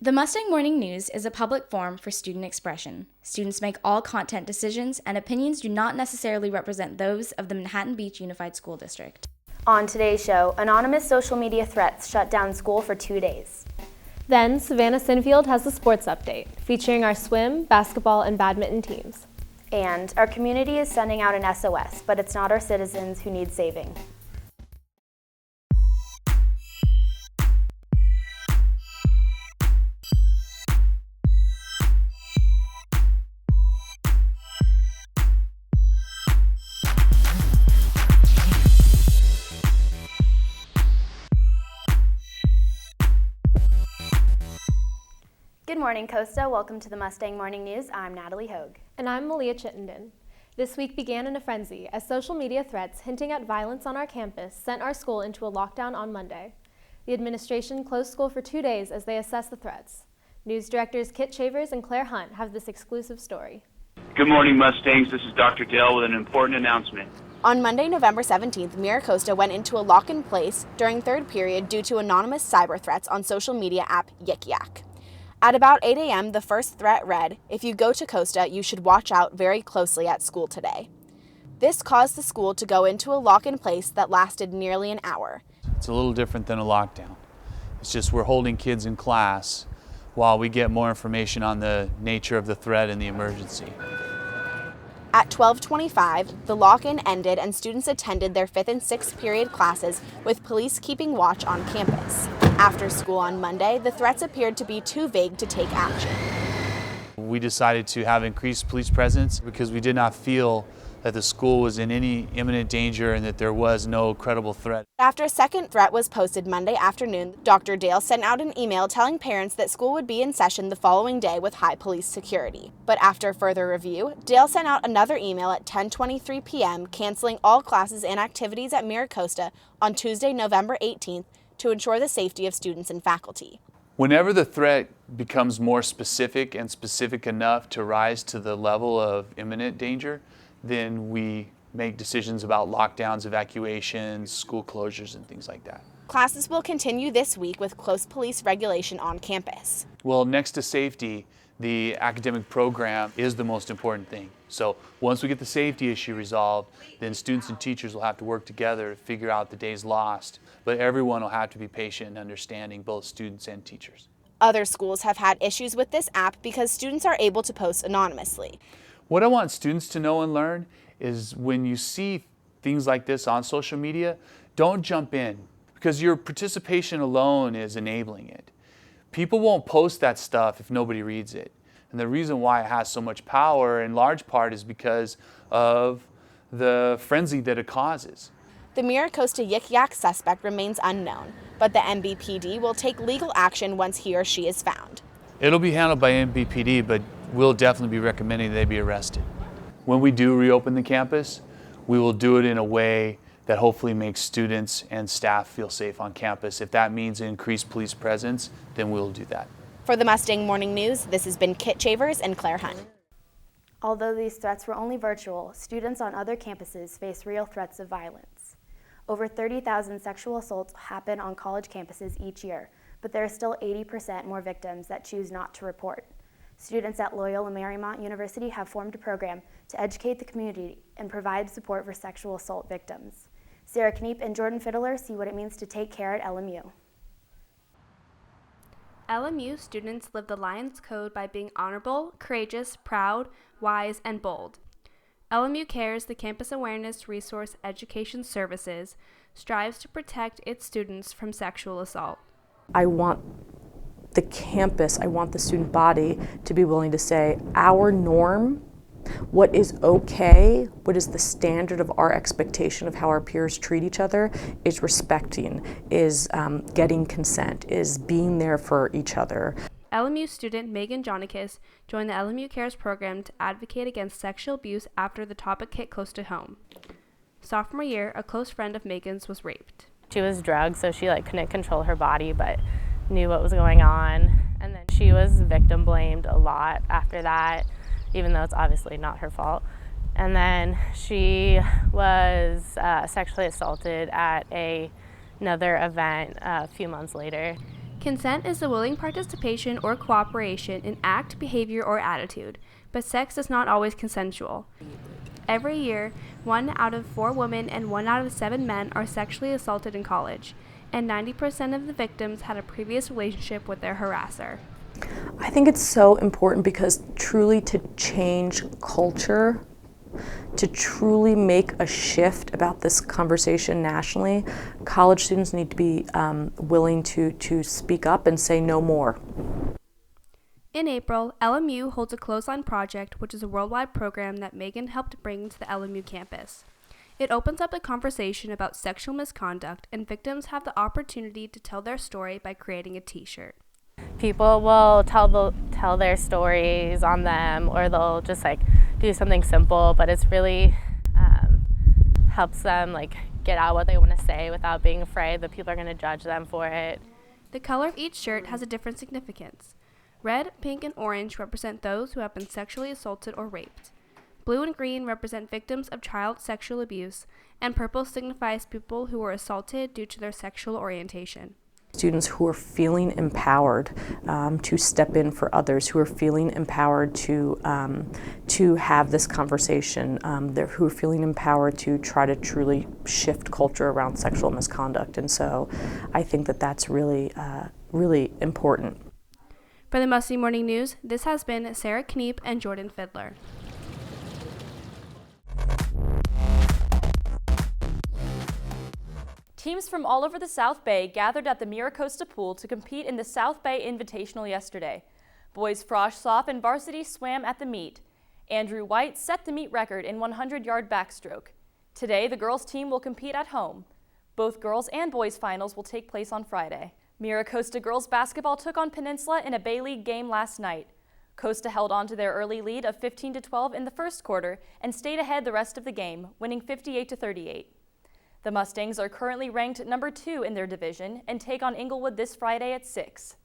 The Mustang Morning News is a public forum for student expression. Students make all content decisions, and opinions do not necessarily represent those of the Manhattan Beach Unified School District. On today's show, anonymous social media threats shut down school for 2 days. Then, Savannah Sinfield has the sports update, featuring our swim, basketball, and badminton teams. And our community is sending out an SOS, but it's not our citizens who need saving. Good morning, Costa. Welcome to the Mustang Morning News. I'm Natalie Hogue. And I'm Malia Chittenden. This week began in a frenzy as social media threats hinting at violence on our campus sent our school into a lockdown on Monday. The administration closed school for 2 days as they assess the threats. News directors Kit Chavers and Claire Hunt have this exclusive story. Good morning, Mustangs. This is Dr. Dale with an important announcement. On Monday, November 17th, Miracosta went into a lock-in-place during third period due to anonymous cyber threats on social media app Yik Yak. At about 8 a.m., the first threat read, "If you go to Costa, you should watch out very closely at school today." This caused the school to go into a lock-in-place that lasted nearly an hour. It's a little different than a lockdown. It's just we're holding kids in class while we get more information on the nature of the threat and the emergency. At 12:25, the lock-in ended and students attended their 5th and 6th period classes with police keeping watch on campus. After school on Monday, the threats appeared to be too vague to take action. We decided to have increased police presence because we did not feel that the school was in any imminent danger and that there was no credible threat. After a second threat was posted Monday afternoon, Dr. Dale sent out an email telling parents that school would be in session the following day with high police security. But after further review, Dale sent out another email at 10:23 p.m. canceling all classes and activities at Miracosta on Tuesday, November 18th to ensure the safety of students and faculty. Whenever the threat becomes more specific and specific enough to rise to the level of imminent danger, then we make decisions about lockdowns, evacuations, school closures, and things like that. Classes will continue this week with close police regulation on campus. Well, next to safety, the academic program is the most important thing. So once we get the safety issue resolved, then students and teachers will have to work together to figure out the days lost. But everyone will have to be patient and understanding, both students and teachers. Other schools have had issues with this app because students are able to post anonymously. What I want students to know and learn is when you see things like this on social media, don't jump in because your participation alone is enabling it. People won't post that stuff if nobody reads it. And the reason why it has so much power in large part is because of the frenzy that it causes. The Miracosta Yik Yak suspect remains unknown, but the MBPD will take legal action once he or she is found. It'll be handled by MBPD, but we'll definitely be recommending they be arrested. When we do reopen the campus, we will do it in a way that hopefully makes students and staff feel safe on campus. If that means increased police presence, then we'll do that. For the Mustang Morning News, this has been Kit Chavers and Claire Hunt. Although these threats were only virtual, students on other campuses face real threats of violence. Over 30,000 sexual assaults happen on college campuses each year, but there are still 80% more victims that choose not to report. Students at Loyola Marymount University have formed a program to educate the community and provide support for sexual assault victims. Sarah Kneep and Jordan Fiddler see what it means to take care at LMU. LMU students live the Lions Code by being honorable, courageous, proud, wise, and bold. LMU Cares, the Campus Awareness Resource Education Services, strives to protect its students from sexual assault. I want the campus, I want the student body to be willing to say, our norm, what is okay, what is the standard of our expectation of how our peers treat each other, is respecting, is getting consent, is being there for each other. LMU student Megan Jonikis joined the LMU Cares program to advocate against sexual abuse after the topic hit close to home. Sophomore year, a close friend of Megan's was raped. She was drugged, so she couldn't control her body, but knew what was going on. And then she was victim blamed a lot after that, even though it's obviously not her fault. And then she was sexually assaulted at another event a few months later. Consent is the willing participation or cooperation in act, behavior, or attitude, but sex is not always consensual. Every year, 1 out of 4 women and 1 out of 7 men are sexually assaulted in college, and 90% of the victims had a previous relationship with their harasser. I think it's so important because truly to change culture, to truly make a shift about this conversation nationally, college students need to be willing to speak up and say no more. In April, LMU holds a Clothesline Project, which is a worldwide program that Megan helped bring to the LMU campus. It opens up a conversation about sexual misconduct, and victims have the opportunity to tell their story by creating a t-shirt. People will tell their stories on them, or they'll just do something simple, but it's really helps them get out what they want to say without being afraid that people are going to judge them for it. The color of each shirt has a different significance. Red, pink, and orange represent those who have been sexually assaulted or raped. Blue and green represent victims of child sexual abuse, and purple signifies people who were assaulted due to their sexual orientation. Students who are feeling empowered to step in for others, who are feeling empowered to have this conversation, who are feeling empowered to try to truly shift culture around sexual misconduct. And so I think that that's really, really important. For the Mustang Morning News, this has been Sarah Kneep and Jordan Fiddler. Teams from all over the South Bay gathered at the Miracosta Pool to compete in the South Bay Invitational yesterday. Boys frosh soft and varsity swam at the meet. Andrew White set the meet record in 100-yard backstroke. Today, the girls' team will compete at home. Both girls' and boys' finals will take place on Friday. Miracosta girls basketball took on Peninsula in a Bay League game last night. Costa held on to their early lead of 15-12 in the first quarter and stayed ahead the rest of the game, winning 58-38. The Mustangs are currently ranked number 2 in their division and take on Inglewood this Friday at 6.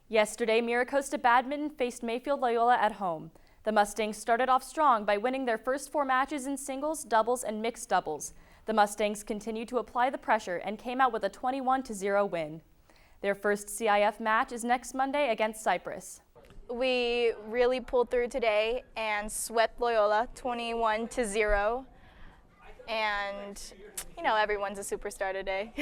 Yesterday, Miracosta Badminton faced Mayfield Loyola at home. The Mustangs started off strong by winning their first 4 matches in singles, doubles, and mixed doubles. The Mustangs continued to apply the pressure and came out with a 21-0 win. Their first CIF match is next Monday against Cyprus. We really pulled through today and swept Loyola 21-0. And, everyone's a superstar today.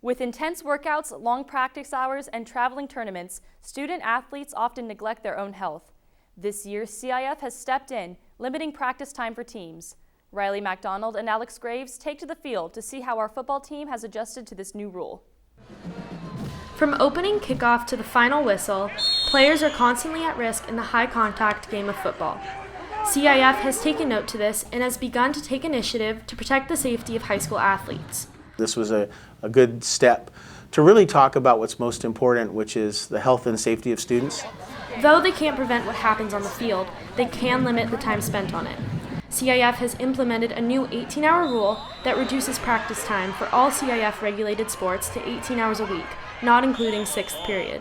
With intense workouts, long practice hours, and traveling tournaments, student athletes often neglect their own health. This year, CIF has stepped in, limiting practice time for teams. Riley MacDonald and Alex Graves take to the field to see how our football team has adjusted to this new rule. From opening kickoff to the final whistle, players are constantly at risk in the high-contact game of football. CIF has taken note to this and has begun to take initiative to protect the safety of high school athletes. This was a good step to really talk about what's most important, which is the health and safety of students. Though they can't prevent what happens on the field, they can limit the time spent on it. CIF has implemented a new 18-hour rule that reduces practice time for all CIF-regulated sports to 18 hours a week, not including sixth period.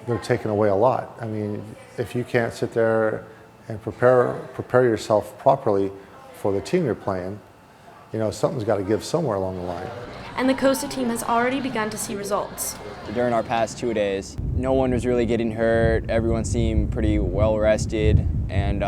They're taking away a lot. I mean, if you can't sit there and prepare yourself properly for the team you're playing, something's got to give somewhere along the line. And the Costa team has already begun to see results. During our past 2 days, no one was really getting hurt. Everyone seemed pretty well rested, and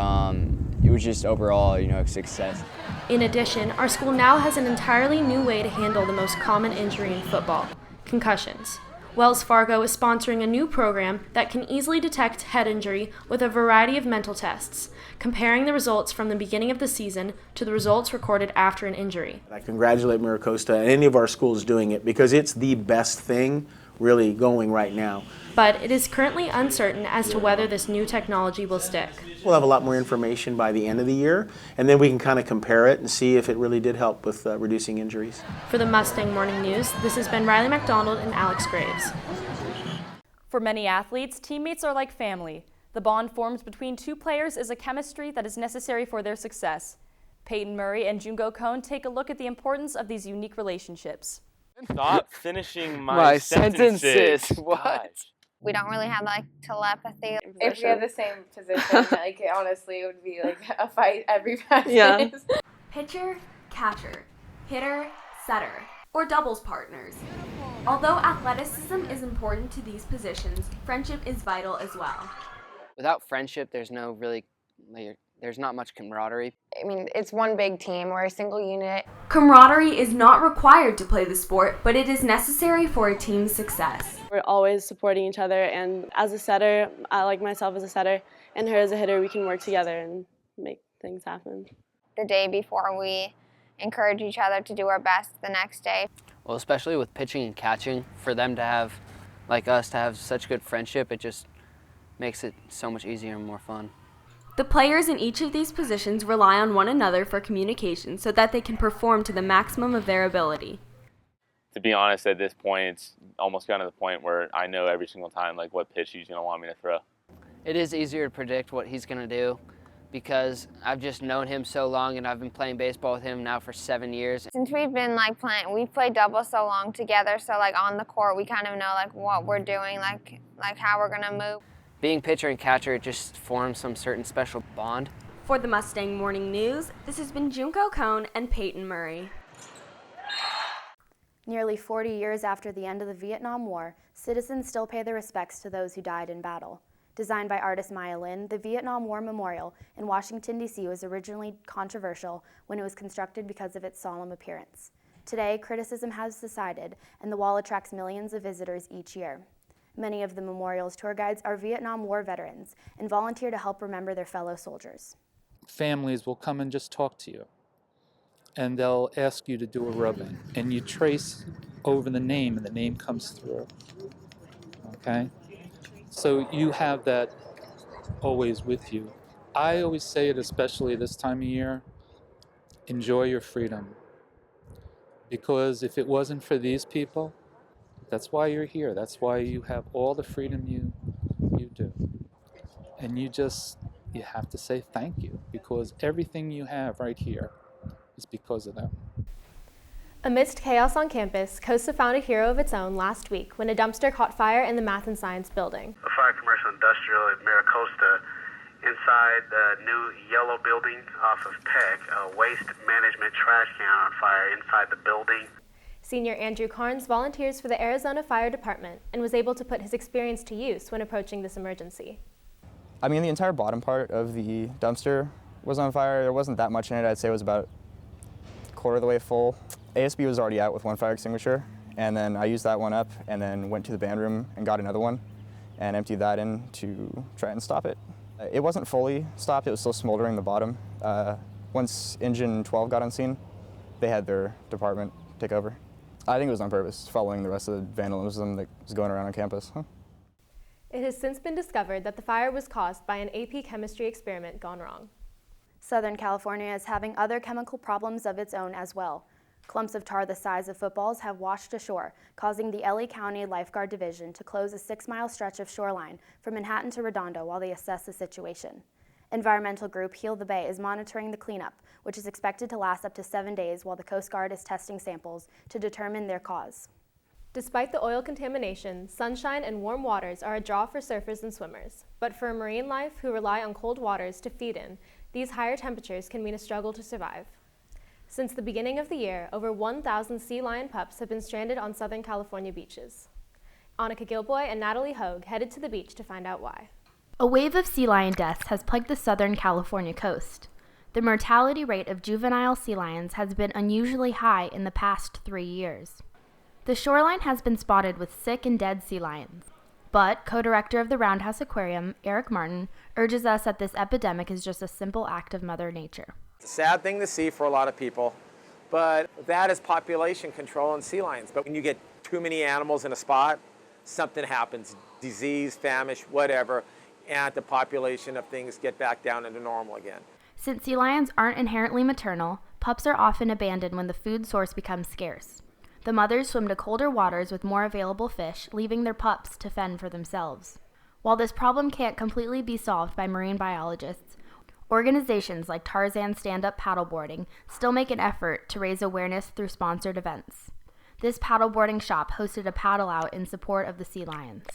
it was just overall, a success. In addition, our school now has an entirely new way to handle the most common injury in football: concussions. Wells Fargo is sponsoring a new program that can easily detect head injury with a variety of mental tests, comparing the results from the beginning of the season to the results recorded after an injury. I congratulate Miracosta and any of our schools doing it because it's the best thing really going right now. But it is currently uncertain as to whether this new technology will stick. We'll have a lot more information by the end of the year, and then we can kind of compare it and see if it really did help with reducing injuries. For the Mustang Morning News, this has been Riley MacDonald and Alex Graves. For many athletes, teammates are like family. The bond formed between 2 players is a chemistry that is necessary for their success. Peyton Murray and Jungo Cohn take a look at the importance of these unique relationships. Stop finishing my sentences. What? Gosh. We don't really have telepathy. If we had the same position, honestly, it would be a fight every 5 Yeah. minutes. Pitcher, catcher, hitter, setter, or doubles partners. Although athleticism is important to these positions, friendship is vital as well. Without friendship, there's not much camaraderie. I mean, it's one big team. We're a single unit. Camaraderie is not required to play the sport, but it is necessary for a team's success. We're always supporting each other, and as a setter, I like myself as a setter, and her as a hitter, we can work together and make things happen. The day before, we encourage each other to do our best the next day. Well, especially with pitching and catching, for them to have, like us, to have such good friendship, it just makes it so much easier and more fun. The players in each of these positions rely on one another for communication so that they can perform to the maximum of their ability. To be honest, at this point, it's almost gotten to the point where I know every single time like what pitch he's going to want me to throw. It is easier to predict what he's going to do because I've just known him so long and I've been playing baseball with him now for 7 years. Since we've been we've played double so long together, so on the court we kind of know what we're doing, like how we're gonna move. Being pitcher and catcher, it just forms some certain special bond. For the Mustang Morning News, this has been Junko Cohn and Peyton Murray. Nearly 40 years after the end of the Vietnam War, citizens still pay their respects to those who died in battle. Designed by artist Maya Lin, the Vietnam War Memorial in Washington, D.C. was originally controversial when it was constructed because of its solemn appearance. Today, criticism has subsided, and the wall attracts millions of visitors each year. Many of the memorial's tour guides are Vietnam War veterans and volunteer to help remember their fellow soldiers. Families will come and just talk to you, and they'll ask you to do a rubbing, and you trace over the name, and the name comes through. Okay? So you have that always with you. I always say it, especially this time of year, enjoy your freedom. Because if it wasn't for these people, that's why you're here. That's why you have all the freedom you do. And you have to say thank you, because everything you have right here is because of them. Amidst chaos on campus, COSA found a hero of its own last week when a dumpster caught fire in the Math and Science building. A fire commercial industrial at Maricosta. Inside the new yellow building off of Peck, a waste management trash can on fire inside the building. Senior Andrew Carnes volunteers for the Arizona Fire Department and was able to put his experience to use when approaching this emergency. I mean, the entire bottom part of the dumpster was on fire. There wasn't that much in it. I'd say it was about a quarter of the way full. ASB was already out with one fire extinguisher, and then I used that one up and then went to the band room and got another one and emptied that in to try and stop it. It wasn't fully stopped. It was still smoldering the bottom. Once engine 12 got on scene, they had their department take over. I think it was on purpose, following the rest of the vandalism that was going around on campus. It has since been discovered that the fire was caused by an AP chemistry experiment gone wrong. Southern California is having other chemical problems of its own as well. Clumps of tar the size of footballs have washed ashore, causing the LA County Lifeguard Division to close a 6-mile stretch of shoreline from Manhattan to Redondo while they assess the situation. Environmental group Heal the Bay is monitoring the cleanup, which is expected to last up to 7 days while the Coast Guard is testing samples to determine their cause. Despite the oil contamination, sunshine and warm waters are a draw for surfers and swimmers. But for marine life who rely on cold waters to feed in, these higher temperatures can mean a struggle to survive. Since the beginning of the year, over 1,000 sea lion pups have been stranded on Southern California beaches. Annika Gilboy and Natalie Hogue headed to the beach to find out why. A wave of sea lion deaths has plagued the Southern California coast. The mortality rate of juvenile sea lions has been unusually high in the past 3 years. The shoreline has been spotted with sick and dead sea lions. But co-director of the Roundhouse Aquarium, Eric Martin, urges us that this epidemic is just a simple act of Mother Nature. It's a sad thing to see for a lot of people, but that is population control in sea lions. But when you get too many animals in a spot, something happens, disease, famish, whatever, and the population of things get back down into normal again. Since sea lions aren't inherently maternal, pups are often abandoned when the food source becomes scarce. The mothers swim to colder waters with more available fish, leaving their pups to fend for themselves. While this problem can't completely be solved by marine biologists, organizations like Tarzan Stand-Up Paddleboarding still make an effort to raise awareness through sponsored events. This paddleboarding shop hosted a paddle out in support of the sea lions.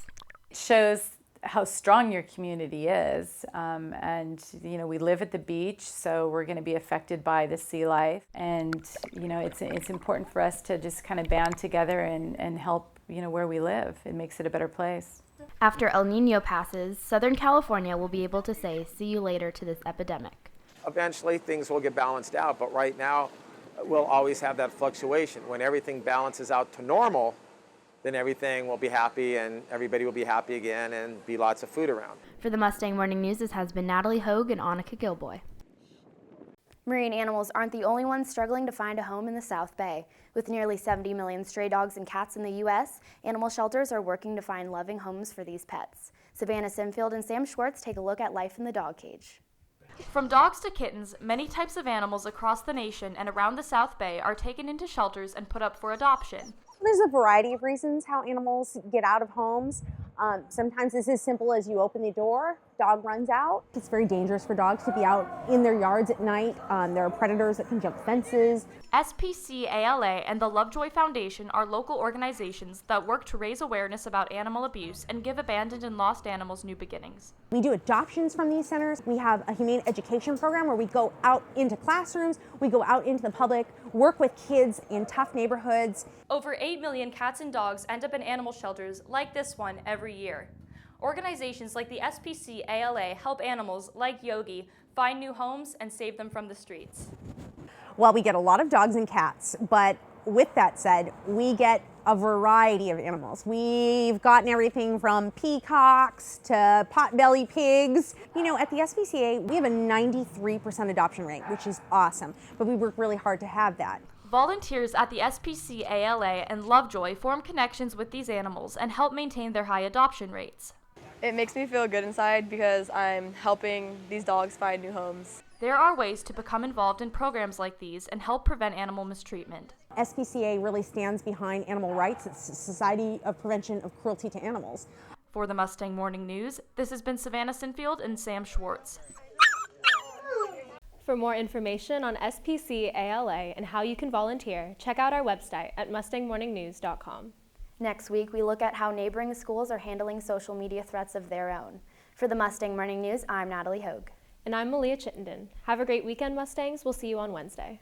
It shows how strong your community is, and we live at the beach, so we're going to be affected by the sea life, and it's important for us to just kind of band together and help where we live. It makes it a better place. After El Nino passes, Southern California will be able to say, "See you later" to this epidemic. Eventually things will get balanced out, but right now we'll always have that fluctuation. When everything balances out to normal, then everything will be happy and everybody will be happy again and be lots of food around. For the Mustang Morning News, this has been Natalie Hogue and Annika Gilboy. Marine animals aren't the only ones struggling to find a home in the South Bay. With nearly 70 million stray dogs and cats in the U.S., animal shelters are working to find loving homes for these pets. Savannah Simfield and Sam Schwartz take a look at life in the dog cage. From dogs to kittens, many types of animals across the nation and around the South Bay are taken into shelters and put up for adoption. There's a variety of reasons how animals get out of homes. Sometimes it's as simple as you open the door, dog runs out. It's very dangerous for dogs to be out in their yards at night. There are predators that can jump fences. SPCALA and the Lovejoy Foundation are local organizations that work to raise awareness about animal abuse and give abandoned and lost animals new beginnings. We do adoptions from these centers. We have a humane education program where we go out into classrooms, we go out into the public, work with kids in tough neighborhoods. Over 8 million cats and dogs end up in animal shelters like this one every year. Organizations like the SPCALA help animals like Yogi find new homes and save them from the streets. Well, we get a lot of dogs and cats, but with that said, we get a variety of animals. We've gotten everything from peacocks to potbelly pigs. At the SPCA, we have a 93% adoption rate, which is awesome, but we work really hard to have that. Volunteers at the SPCALA and Lovejoy form connections with these animals and help maintain their high adoption rates. It makes me feel good inside because I'm helping these dogs find new homes. There are ways to become involved in programs like these and help prevent animal mistreatment. SPCA really stands behind animal rights. It's a Society of Prevention of Cruelty to Animals. For the Mustang Morning News, this has been Savannah Sinfield and Sam Schwartz. For more information on SPCALA and how you can volunteer, check out our website at mustangmorningnews.com. Next week, we look at how neighboring schools are handling social media threats of their own. For the Mustang Morning News, I'm Natalie Hogue. And I'm Malia Chittenden. Have a great weekend, Mustangs. We'll see you on Wednesday.